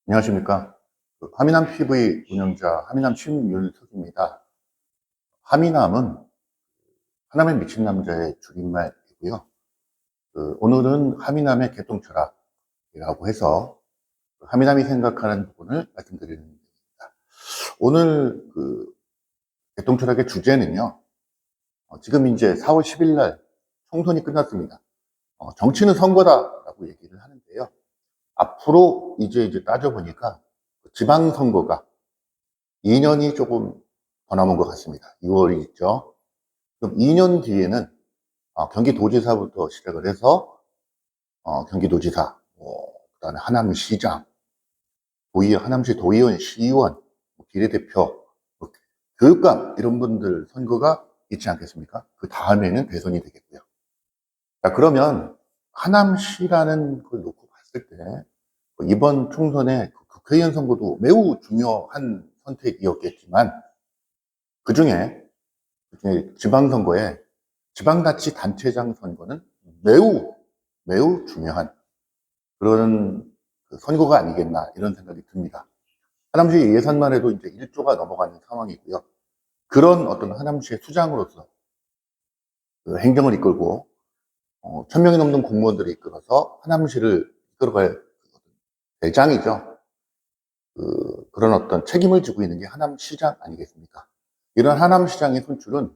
안녕하십니까. 하미남 TV 운영자 하미남 신윤석입니다. 하미남은 하남에 미친 남자의 줄임말이고요. 오늘은 하미남의 개똥철학이라고 해서 하미남이 생각하는 부분을 말씀드리는 겁니다. 오늘 개똥철학의 주제는요. 지금 이제 4월 10일 날 총선이 끝났습니다. 정치는 선거다라고 얘기를 하는데요. 앞으로 이제 따져보니까 지방선거가 2년이 조금 더 남은 것 같습니다. 6월이 있죠. 그럼 2년 뒤에는 경기도지사부터 시작을 해서 경기도지사, 그다음에 하남시장, 하남시 도의원, 시의원, 비례대표, 교육감 이런 분들 선거가 있지 않겠습니까? 그 다음에는 대선이 되겠고요. 자, 그러면 하남시라는 걸 놓고 봤을 때 이번 총선에 국회의원 선거도 매우 중요한 선택이었겠지만 그중에 지방선거에 지방자치단체장 선거는 매우 중요한 그런 선거가 아니겠나 이런 생각이 듭니다. 하남시 예산만 해도 이제 1조가 넘어가는 상황이고요. 그런 어떤 하남시의 수장으로서 행정을 이끌고 1000명이 넘는 공무원들이 이끌어서 하남시를 이끌어갈 대장이죠. 그런 어떤 책임을 지고 있는 게 하남시장 아니겠습니까? 이런 하남시장의 선출은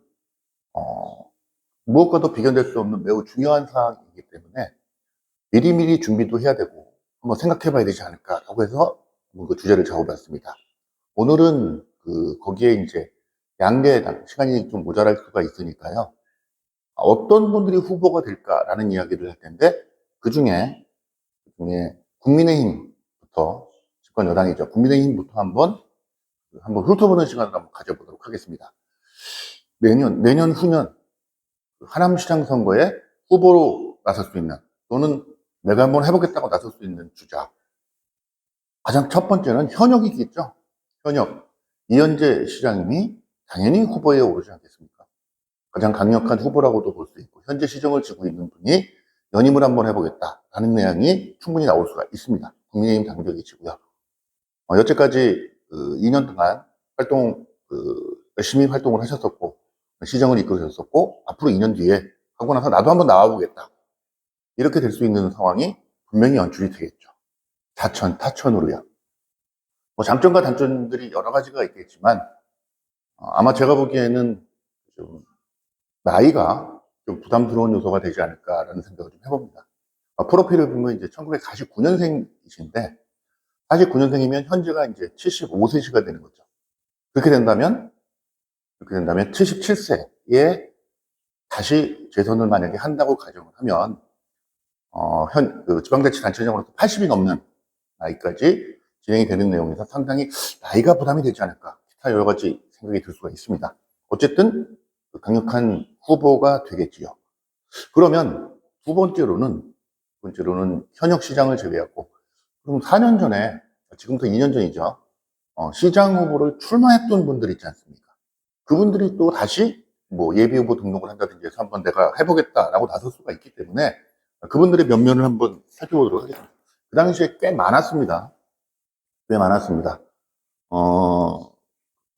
무엇과도 비교될 수 없는 매우 중요한 사항이기 때문에 미리미리 준비도 해야 되고 한번 생각해 봐야 되지 않을까라고 해서 그 주제를 잡아봤습니다. 오늘은 거기에 이제 양대당 시간이 좀 모자랄 수가 있으니까요. 어떤 분들이 후보가 될까라는 이야기를 할 텐데 그중에 국민의힘부터 집권 여당이죠. 국민의힘부터 한번 훑어보는 시간을 한번 가져보도록 하겠습니다. 내년 후년 하남시장 선거에 후보로 나설 수 있는 또는 내가 한번 해보겠다고 나설 수 있는 주자. 가장 첫 번째는 현역이겠죠. 현역. 이현재 시장님이 당연히 후보에 오르지 않겠습니까? 가장 강력한 후보라고도 볼 수 있고 현재 시정을 지고 있는 분이 연임을 한번 해보겠다라는 내용이 충분히 나올 수가 있습니다. 국민의힘 당적이시고요. 여태까지 2년 동안 열심히 활동을 하셨었고 시정을 이끌으셨었고 앞으로 2년 뒤에 하고 나서 나도 한번 나와보겠다 이렇게 될 수 있는 상황이 분명히 연출이 되겠죠. 타천으로요. 장점과 단점들이 여러 가지가 있겠지만 아마 제가 보기에는 좀 나이가 좀 부담스러운 요소가 되지 않을까라는 생각을 좀 해봅니다. 프로필을 보면 이제 1949년생이신데 49년생이면 현재가 이제 75세시가 되는 거죠. 그렇게 된다면 77세에 다시 재선을 만약에 한다고 가정을 하면 지방자치단체장으로서 80이 넘는 나이까지 진행이 되는 내용에서 상당히 나이가 부담이 되지 않을까 기타 여러 가지 생각이 들 수가 있습니다. 어쨌든 강력한 후보가 되겠지요. 그러면 두 번째로는 현역 시장을 제외하고 그럼 4년 전에 지금부터 2년 전이죠. 시장 후보를 출마했던 분들 있지 않습니까? 그분들이 또 다시 예비 후보 등록을 한다든지 해서 한번 내가 해보겠다라고 나설 수가 있기 때문에 그분들의 면면을 한번 살펴보도록 하겠습니다. 그 당시에 꽤 많았습니다.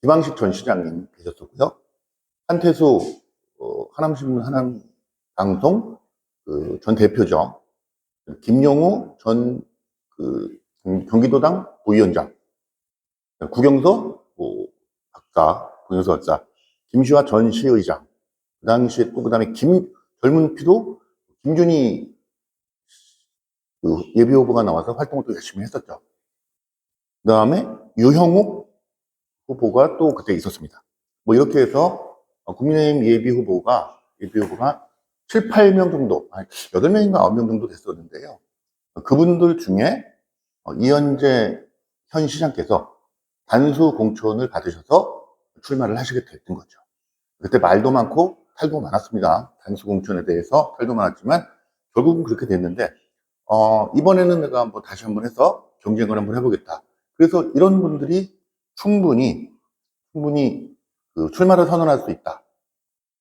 김항식 전 시장님 계셨었고요. 한태수 하남신문 하남방송 전 대표죠. 김용우 전 경기도당 부위원장, 구경서 박사, 김시화 전 시의장, 그 당시에 또 그다음에 젊은 피도 김준희 예비 후보가 나와서 활동을 또 열심히 했었죠. 그 다음에 유형욱 후보가 또 그때 있었습니다. 이렇게 해서 국민의힘 예비 후보가 7, 8명 정도, 8명인가 9명 정도 됐었는데요. 그분들 중에 이현재 현 시장께서 단수 공천을 받으셔서 출마를 하시게 됐던 거죠. 그때 말도 많고 탈도 많았습니다. 단수 공천에 대해서 탈도 많았지만 결국은 그렇게 됐는데 이번에는 내가 다시 한번 해서 경쟁을 한번 해보겠다. 그래서 이런 분들이 충분히 출마를 선언할 수 있다.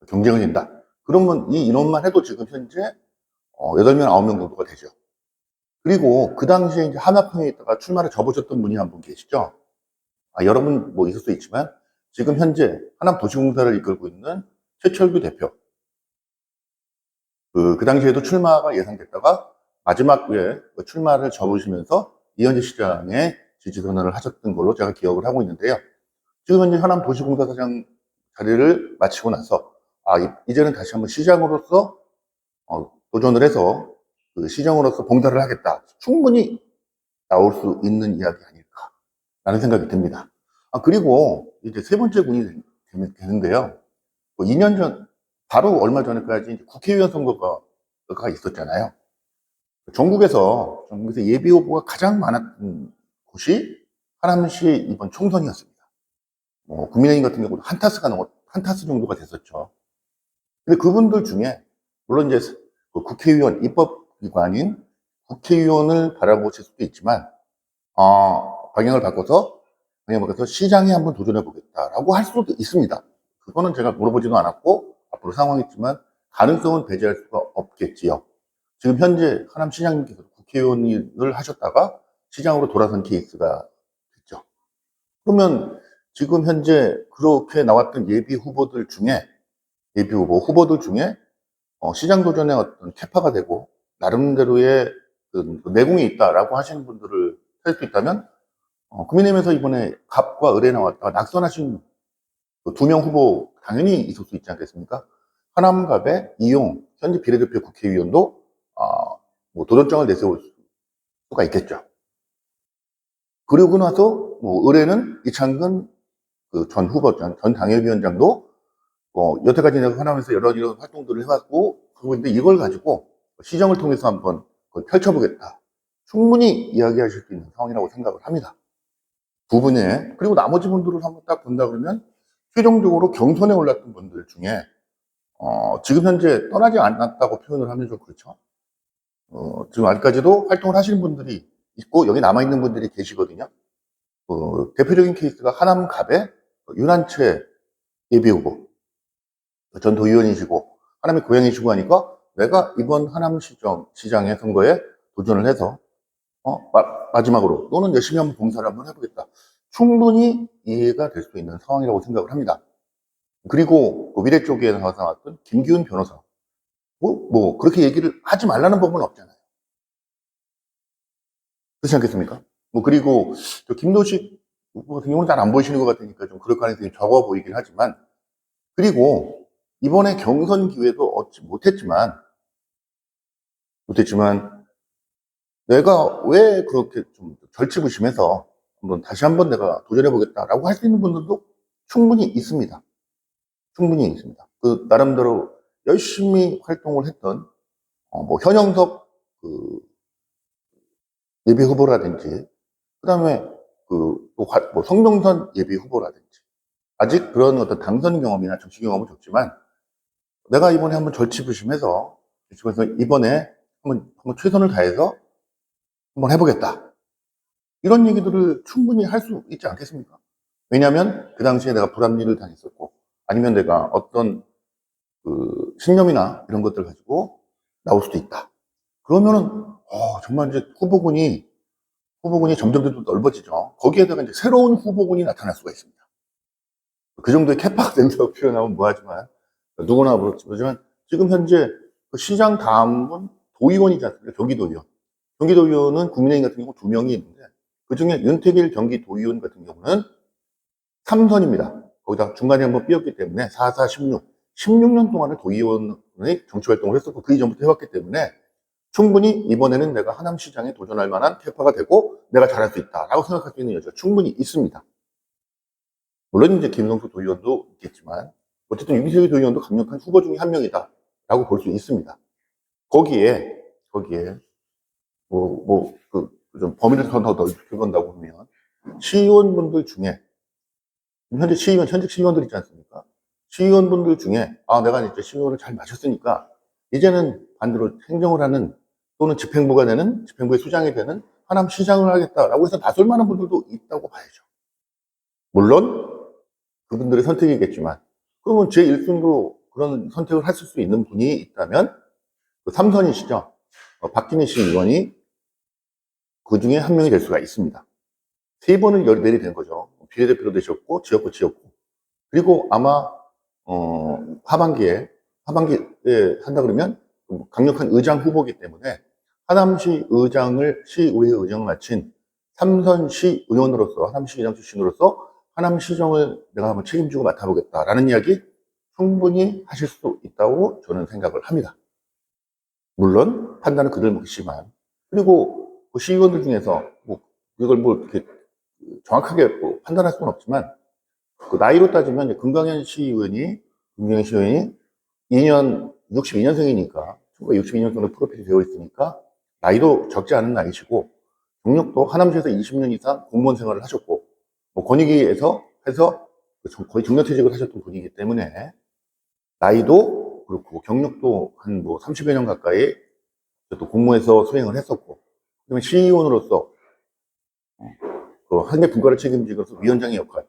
경쟁을 한다. 그러면 이 인원만 해도 지금 현재 8명, 9명 정도가 되죠. 그리고 그 당시에 이제 하나평에 있다가 출마를 접으셨던 분이 한 분 계시죠. 여러분 뭐 있을 수 있지만 지금 현재 하남 도시공사를 이끌고 있는 최철규 대표. 그 당시에도 출마가 예상됐다가 마지막 에 출마를 접으시면서 이현재 시장의 지지 선언을 하셨던 걸로 제가 기억을 하고 있는데요. 지금 현재 하남 도시공사 사장 자리를 마치고 나서 이제는 다시 한번 시장으로서 도전을 해서 그 시장으로서 봉사를 하겠다. 충분히 나올 수 있는 이야기 아닐까라는 생각이 듭니다. 그리고 이제 세 번째 군이 되는데요. 2년 전, 바로 얼마 전에까지 이제 국회의원 선거가 있었잖아요. 전국에서 예비 후보가 가장 많았던 곳이 하남시 이번 총선이었습니다. 국민의힘 같은 경우도 한 타스 정도가 됐었죠. 근데 그분들 중에, 물론 이제 그 국회의원, 입법기관인 국회의원을 바라보실 수도 있지만, 방향을 바꿔서 시장에 한번 도전해 보겠다라고 할 수도 있습니다. 그거는 제가 물어보지도 않았고, 앞으로 상황이지만, 가능성은 배제할 수가 없겠지요. 지금 현재 하남시장님께서 국회의원을 하셨다가 시장으로 돌아선 케이스가 있죠. 그러면 지금 현재 그렇게 나왔던 예비 후보들 중에 시장 도전에 어떤 캐파가 되고 나름대로의 그 내공이 있다라고 하시는 분들을 찾을 수 있다면 국민의힘에서 이번에 갑과 을에 나왔다가 낙선하신 그 2명 후보 당연히 있을 수 있지 않겠습니까? 하남갑의 이용 현재 비례대표 국회의원도 뭐 도전장을 내세울 수가 있겠죠. 그리고 나서 을에는 이창근 그 전 후보, 전 당협위원장도 여태까지 내가 하남에서 여러 이런 활동들을 해왔고, 그런데 이걸 가지고 시정을 통해서 한번 펼쳐보겠다. 충분히 이야기하실 수 있는 상황이라고 생각을 합니다. 두 분에, 그리고 나머지 분들을 한번 딱 본다 그러면, 최종적으로 경선에 올랐던 분들 중에, 지금 현재 떠나지 않았다고 표현을 하면 좀 그렇죠. 지금 아직까지도 활동을 하시는 분들이 있고, 여기 남아있는 분들이 계시거든요. 대표적인 케이스가 하남갑의 윤한채 예비후보. 전 도의원이시고, 하남의 고향이시고 하니까, 내가 이번 하남시장의 선거에 도전을 해서, 마지막으로, 또는 열심히 한번 봉사를 한번 해보겠다. 충분히 이해가 될 수 있는 상황이라고 생각을 합니다. 그리고 그 미래 쪽에 나왔던 김기훈 변호사. 그렇게 얘기를 하지 말라는 법은 없잖아요. 그렇지 않겠습니까? 그리고, 김도식 후보 같은 경우는 잘 안 보이시는 것 같으니까 좀 그럴 가능성이 적어 보이긴 하지만, 그리고, 이번에 경선 기회도 얻지 못했지만, 내가 왜 그렇게 좀 절치부심해서 다시 한번 내가 도전해보겠다라고 할 수 있는 분들도 충분히 있습니다. 충분히 있습니다. 그, 나름대로 열심히 활동을 했던, 현영석 그 예비 후보라든지, 그 다음에 성동선 예비 후보라든지, 아직 그런 어떤 당선 경험이나 정치 경험은 적지만, 내가 이번에 한번 절치부심해서 이번에 한번 최선을 다해서 한번 해보겠다. 이런 얘기들을 충분히 할 수 있지 않겠습니까? 왜냐하면 그 당시에 내가 불합리를 당했었고, 아니면 내가 어떤 그 신념이나 이런 것들 가지고 나올 수도 있다. 그러면은 정말 이제 후보군이 점점 더 넓어지죠. 거기에다가 이제 새로운 후보군이 나타날 수가 있습니다. 그 정도의 캐파가 된다고 표현하면 뭐하지만 누구나 그렇지만 지금 현재 그 시장 다음은 도의원이지 않습니까? 경기도의원. 경기도의원은 국민의힘 같은 경우 2명이 있는데 그 중에 윤택일 경기도의원 같은 경우는 3선입니다. 거기다 중간에 한번 삐었기 때문에 4, 4, 16년 동안을 도의원의 정치활동을 했었고 그 이전부터 해왔기 때문에 충분히 이번에는 내가 하남시장에 도전할 만한 캐파가 되고 내가 잘할 수 있다라고 생각할 수 있는 여지가 충분히 있습니다. 물론 이제 김성수 도의원도 있겠지만 어쨌든 유기석이 도의원도 강력한 후보 중에 한 명이다 라고 볼 수 있습니다. 거기에 좀 범위를 더 넓혀본다고 하면 시의원분들 중에 현재 시의원들 있지 않습니까? 시의원분들 중에 내가 이제 시의원을 잘 마셨으니까 이제는 반대로 행정을 하는 또는 집행부의 수장이 되는 하남시장을 하겠다라고 해서 나설 만한 분들도 있다고 봐야죠. 물론 그분들의 선택이겠지만 그러면 제 1순위로 그런 선택을 하실 수 있는 분이 있다면 그 3선이시죠. 박진희 씨 의원이 그 중에 한 명이 될 수가 있습니다. 3번을 내리 된 거죠. 비례대표로 되셨고, 지역구 지역구. 그리고 아마, 하반기에 한다 그러면 강력한 의장 후보이기 때문에 하남시 의장을, 시의회 의장을 마친 삼선시 의원으로서, 하남시 의장 출신으로서 하남시정을 내가 한번 책임지고 맡아보겠다라는 이야기 충분히 하실 수 있다고 저는 생각을 합니다. 물론 판단은 그들 몫이지만, 그리고 그 시의원들 중에서 이걸 이렇게 정확하게 판단할 수는 없지만, 그 나이로 따지면 금강현 시의원이 62년생이니까 1962년생으로 프로필이 되어 있으니까 나이도 적지 않은 나이시고, 경력도 하남시에서 20년 이상 공무원 생활을 하셨고, 권익위에서 해서 거의 정년퇴직을 하셨던 분이기 때문에 나이도 그렇고 경력도 한 30여 년 가까이 또 공무에서 수행을 했었고, 그다음에 시의원으로서 한해 분과를 책임지면서 위원장의 역할.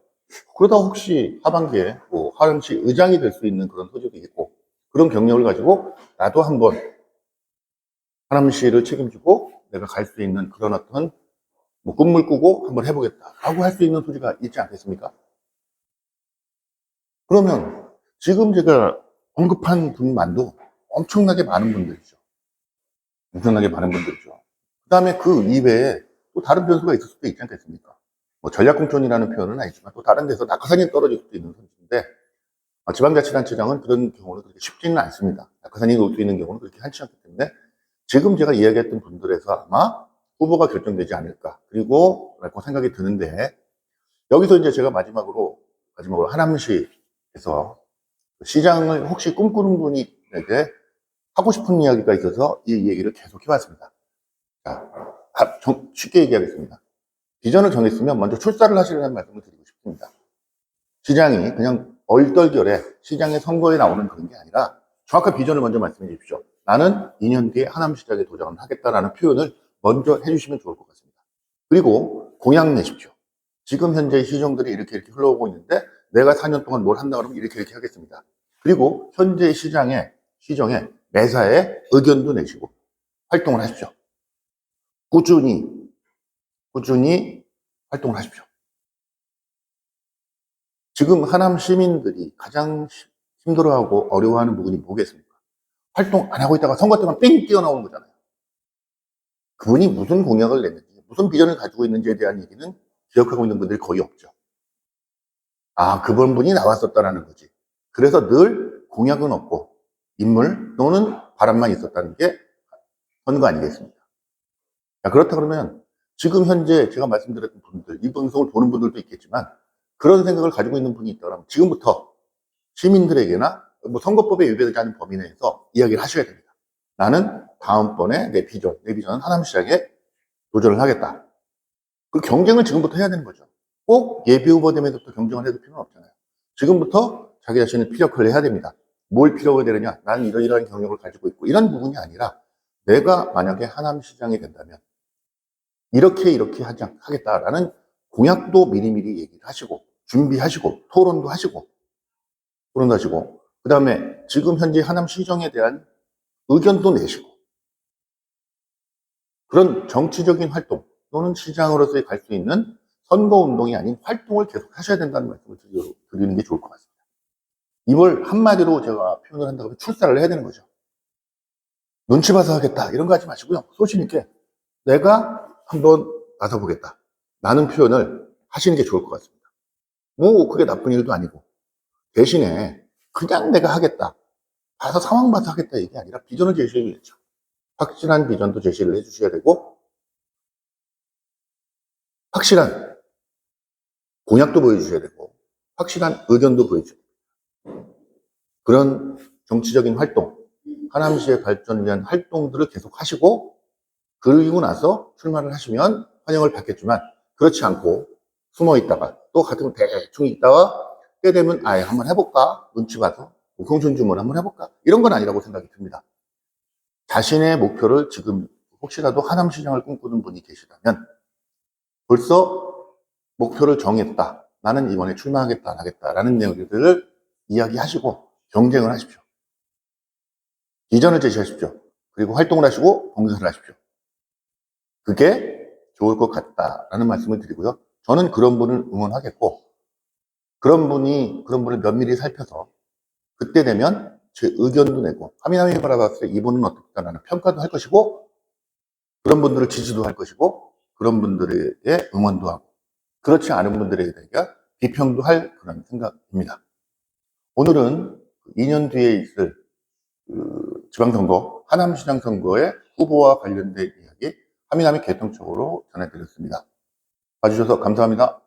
그러다 혹시 하반기에 하남시 의장이 될 수 있는 그런 소지도 있고, 그런 경력을 가지고 나도 한번 하남시를 책임지고 내가 갈 수 있는 그런 어떤 꿈을 꾸고 한번 해보겠다라고 할 수 있는 소지가 있지 않겠습니까? 그러면 지금 제가 언급한 분만도 엄청나게 많은 분들이죠. 엄청나게 많은 분들이죠. 그 다음에 그 이외에 또 다른 변수가 있을 수도 있지 않겠습니까? 전략공천이라는 표현은 아니지만 또 다른 데서 낙하산이 떨어질 수도 있는 선수인데, 지방자치단체장은 그런 경우는 그렇게 쉽지는 않습니다. 낙하산이 올 수 있는 경우는 그렇게 흔치 않기 때문에 지금 제가 이야기했던 분들에서 아마 후보가 결정되지 않을까, 그리고 라고 생각이 드는데, 여기서 이제 제가 마지막으로 하남시에서 시장을 혹시 꿈꾸는 분에게 하고 싶은 이야기가 있어서 이 얘기를 계속 해왔습니다. 자, 쉽게 얘기하겠습니다. 비전을 정했으면 먼저 출사를 하시라는 말씀을 드리고 싶습니다. 시장이 그냥 얼떨결에 시장의 선거에 나오는 그런 게 아니라 정확한 비전을 먼저 말씀해 주십시오. 나는 2년 뒤에 하남시장에 도전을 하겠다라는 표현을 먼저 해주시면 좋을 것 같습니다. 그리고 공약 내십시오. 지금 현재 시정들이 이렇게 흘러오고 있는데 내가 4년 동안 뭘 한다 그러면 이렇게 하겠습니다. 그리고 현재 시정에 매사에 의견도 내시고 활동을 하십시오. 꾸준히 활동을 하십시오. 지금 하남 시민들이 가장 힘들어하고 어려워하는 부분이 뭐겠습니까? 활동 안 하고 있다가 선거 때만 뺑 뛰어나오는 거잖아요. 그분이 무슨 공약을 냈는지, 무슨 비전을 가지고 있는지에 대한 얘기는 기억하고 있는 분들이 거의 없죠. 그분이 나왔었다라는 거지. 그래서 늘 공약은 없고 인물 또는 바람만 있었다는 게 선거 아니겠습니까? 그렇다 그러면 지금 현재 제가 말씀드렸던 분들, 이 방송을 보는 분들도 있겠지만 그런 생각을 가지고 있는 분이 있다면 지금부터 시민들에게나 선거법에 위배되지 않은 범위 내에서 이야기를 하셔야 됩니다. 나는 다음번에 내 비전은 하남시장에 도전을 하겠다. 그 경쟁을 지금부터 해야 되는 거죠. 꼭 예비 후보 되면서부터 경쟁을 해도 필요는 없잖아요. 지금부터 자기 자신을 피력을 해야 됩니다. 뭘 피력을 되느냐? 나는 이러이러한 경력을 가지고 있고, 이런 부분이 아니라 내가 만약에 하남시장이 된다면 이렇게 하겠다라는 공약도 미리미리 얘기를 하시고, 준비하시고, 토론도 하시고, 그 다음에 지금 현재 하남시정에 대한 의견도 내시고, 그런 정치적인 활동 또는 시장으로서의 갈 수 있는 선거운동이 아닌 활동을 계속 하셔야 된다는 말씀을 드리는 게 좋을 것 같습니다. 이걸 한마디로 제가 표현을 한다고 하면 출사를 해야 되는 거죠. 눈치 봐서 하겠다 이런 거 하지 마시고요. 소신 있게 내가 한번 나서보겠다 라는 표현을 하시는 게 좋을 것 같습니다. 그게 나쁜 일도 아니고, 대신에 그냥 내가 하겠다, 상황 봐서 하겠다 이게 아니라 비전을 제시해야죠. 확실한 비전도 제시를 해주셔야 되고, 확실한 공약도 보여주셔야 되고, 확실한 의견도 보여주셔야 됩니다. 그런 정치적인 활동, 하남시의 발전을 위한 활동들을 계속 하시고, 그리고 나서 출마를 하시면 환영을 받겠지만, 그렇지 않고 숨어 있다가 또 같은 대충 있다가 때 되면 한번 해볼까, 눈치 봐서 공천주문 한번 해볼까, 이런 건 아니라고 생각이 듭니다. 자신의 목표를 지금 혹시라도 하남시장을 꿈꾸는 분이 계시다면 벌써 목표를 정했다, 나는 이번에 출마하겠다 안 하겠다라는 내용들을 이야기하시고 경쟁을 하십시오. 비전을 제시하십시오. 그리고 활동을 하시고 봉사를 하십시오. 그게 좋을 것 같다라는 말씀을 드리고요. 저는 그런 분을 응원하겠고, 그런 분을 면밀히 살펴서 그때 되면 제 의견도 내고, 하미나미 바라봤을 때 이분은 어떻다라는 평가도 할 것이고, 그런 분들을 지지도 할 것이고, 그런 분들에게 응원도 하고, 그렇지 않은 분들에 대해 비평도 할 그런 생각입니다. 오늘은 2년 뒤에 있을 지방선거, 하남시장 선거의 후보와 관련된 이야기, 하미나미 개통적으로 전해드렸습니다. 봐주셔서 감사합니다.